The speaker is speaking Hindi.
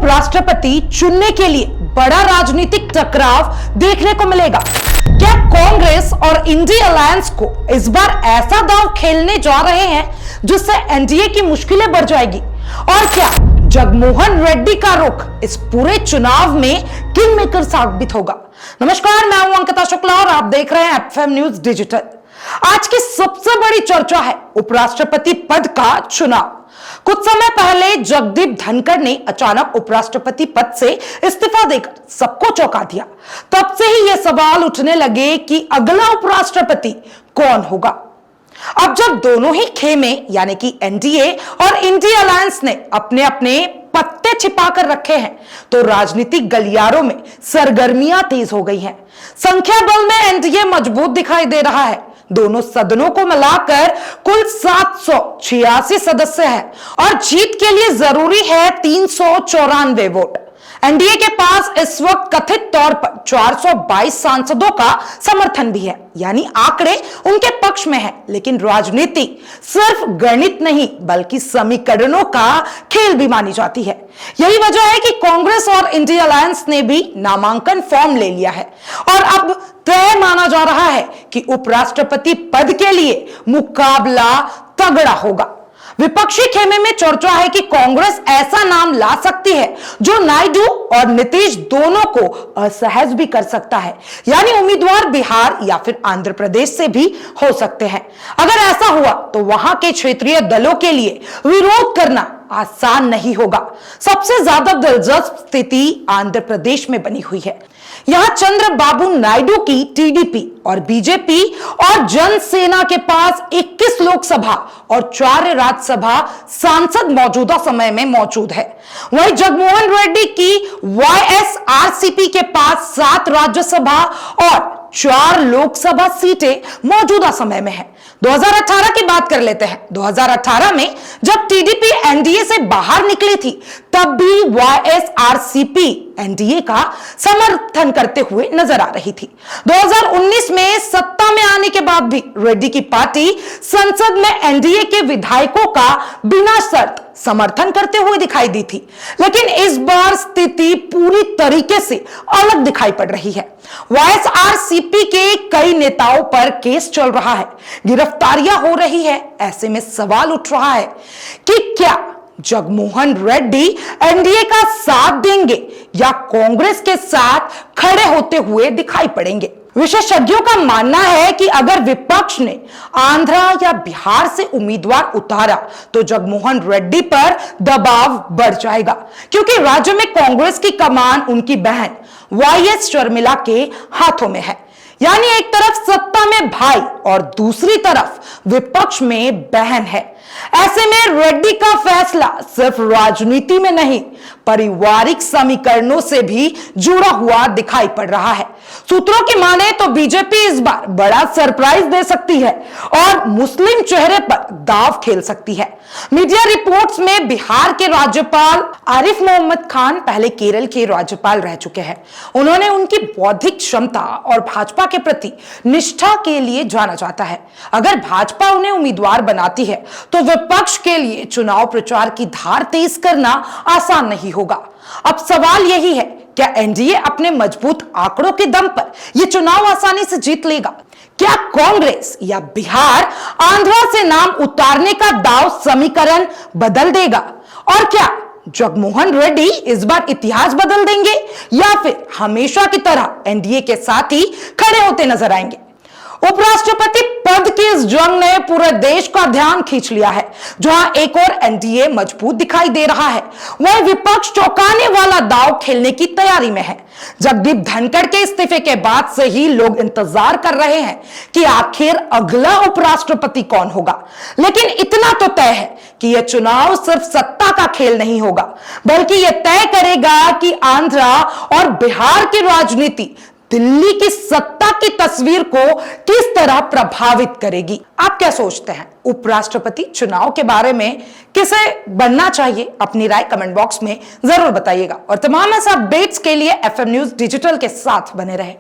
उपराष्ट्रपति चुनने के लिए बड़ा राजनीतिक टकराव देखने को मिलेगा। क्या कांग्रेस और इंडिया अलायंस को इस बार ऐसा दांव खेलने जा रहे हैं जिससे एनडीए की मुश्किलें बढ़ जाएगी? और क्या जगमोहन रेड्डी का रुख इस पूरे चुनाव में किंग मेकर साबित होगा? नमस्कार, मैं हूं अंकिता शुक्ला और आप देख रहे हैं एफएम न्यूज डिजिटल। आज की सबसे बड़ी चर्चा है उपराष्ट्रपति पद का चुनाव। कुछ समय पहले जगदीप धनखड़ ने अचानक उपराष्ट्रपति पद से इस्तीफा देकर सबको चौंका दिया। तब से ही यह सवाल उठने लगे कि अगला उपराष्ट्रपति कौन होगा। अब जब दोनों ही खेमे यानी कि एनडीए और इंडिया अलायंस ने अपने अपने पत्ते छिपा कर रखे हैं, तो राजनीतिक गलियारों में सरगर्मियां तेज हो गई हैं। संख्या बल में एनडीए मजबूत दिखाई दे रहा है। दोनों सदनों को मिलाकर कुल 786 सदस्य हैं और जीत के लिए जरूरी है 394 वोट। एनडीए के पास इस वक्त कथित तौर पर 422 सांसदों का समर्थन भी है, यानी आंकड़े उनके पक्ष में है। लेकिन राजनीति सिर्फ गणित नहीं बल्कि समीकरणों का खेल भी मानी जाती है। यही वजह है कि कांग्रेस और इंडिया अलायंस ने भी नामांकन फॉर्म ले लिया है और अब तय माना जा रहा है कि उपराष्ट्रपति पद के लिए मुकाबला तगड़ा होगा। विपक्षी खेमे में चर्चा है कि कांग्रेस ऐसा नाम ला सकती है जो नायडू और नीतीश दोनों को असहज भी कर सकता है, यानी उम्मीदवार बिहार या फिर आंध्र प्रदेश से भी हो सकते हैं। अगर ऐसा हुआ तो वहां के क्षेत्रीय दलों के लिए विरोध करना आसान नहीं होगा। सबसे ज्यादा दिलचस्प स्थिति आंध्र प्रदेश में बनी हुई है। यहां चंद्रबाबू नायडू की टीडीपी और बीजेपी और जनसेना के पास 21 लोकसभा और 4 राज्यसभा सांसद मौजूदा समय में मौजूद है। वहीं जगमोहन रेड्डी की वाईएसआरसीपी के पास 7 राज्यसभा और 4 लोकसभा सीटें मौजूदा समय में है। 2018 की बात कर लेते हैं। 2018 में जब टीडीपी एनडीए से बाहर निकली थी, तब भी वाईएसआरसीपी एनडीए का समर्थन करते हुए नजर आ रही थी। 2019 में सत्ता में आने के बाद भी रेड्डी की पार्टी संसद में एनडीए के विधायकों का बिना शर्त समर्थन करते हुए दिखाई दी थी। लेकिन इस बार स्थिति पूरी तरीके से अलग दिखाई पड़ रही है। वाईएसआरसीपी के कई नेताओं पर केस चल रहा है, गिरफ्तारियां हो रही है। ऐसे में सवाल उठ रहा है कि क्या जगमोहन रेड्डी एनडीए का साथ देंगे या कांग्रेस के साथ खड़े होते हुए दिखाई पड़ेंगे। विशेषज्ञों का मानना है कि अगर विपक्ष ने आंध्र या बिहार से उम्मीदवार उतारा तो जगमोहन रेड्डी पर दबाव बढ़ जाएगा, क्योंकि राज्य में कांग्रेस की कमान उनकी बहन वाईएस शर्मिला के हाथों में है। यानी एक तरफ सत्ता में भाई और दूसरी तरफ विपक्ष में बहन है। ऐसे में रेड्डी का फैसला सिर्फ राजनीति में नहीं, पारिवारिक समीकरणों से भी जुड़ा हुआ दिखाई पड़ रहा है। सूत्रों की माने तो बीजेपी इस बार बड़ा सरप्राइज दे सकती है और मुस्लिम चेहरे पर दांव खेल सकती है। मीडिया रिपोर्ट्स में बिहार के राज्यपाल आरिफ मोहम्मद खान पहले केरल के राज्यपाल रह चुके हैं। उन्होंने उनकी बौद्धिक क्षमता और भाजपा के प्रति निष्ठा के लिए जाना जाता है। अगर भाजपा उन्हें उम्मीदवार बनाती है तो विपक्ष के लिए चुनाव प्रचार की धार तेज करना आसान नहीं होगा। अब सवाल यही है, क्या एनडीए अपने मजबूत आंकड़ों के दम पर यह चुनाव आसानी से जीत लेगा? क्या कांग्रेस या बिहार आंध्र से नाम उतारने का दांव समीकरण बदल देगा? और क्या जगमोहन रेड्डी इस बार इतिहास बदल देंगे या फिर हमेशा की तरह एनडीए के साथ ही खड़े होते नजर आएंगे? उपराष्ट्रपति पद की इस जंग ने पूरे देश का ध्यान खींच लिया है। जहां एक और एनडीए मजबूत दिखाई दे रहा है, वह विपक्ष चौंकाने वाला दांव खेलने की तैयारी में है। जगदीप धनखड़ के इस्तीफे के बाद से ही लोग इंतजार कर रहे हैं कि आखिर अगला उपराष्ट्रपति कौन होगा। लेकिन इतना तो तय है कि यह चुनाव सिर्फ सत्ता का खेल नहीं होगा, बल्कि यह तय करेगा कि आंध्र और बिहार की राजनीति दिल्ली की सत्ता की तस्वीर को किस तरह प्रभावित करेगी। आप क्या सोचते हैं उपराष्ट्रपति चुनाव के बारे में? किसे बनना चाहिए? अपनी राय कमेंट बॉक्स में जरूर बताइएगा और तमाम ऐसे अपडेट्स के लिए एफएम न्यूज डिजिटल के साथ बने रहे।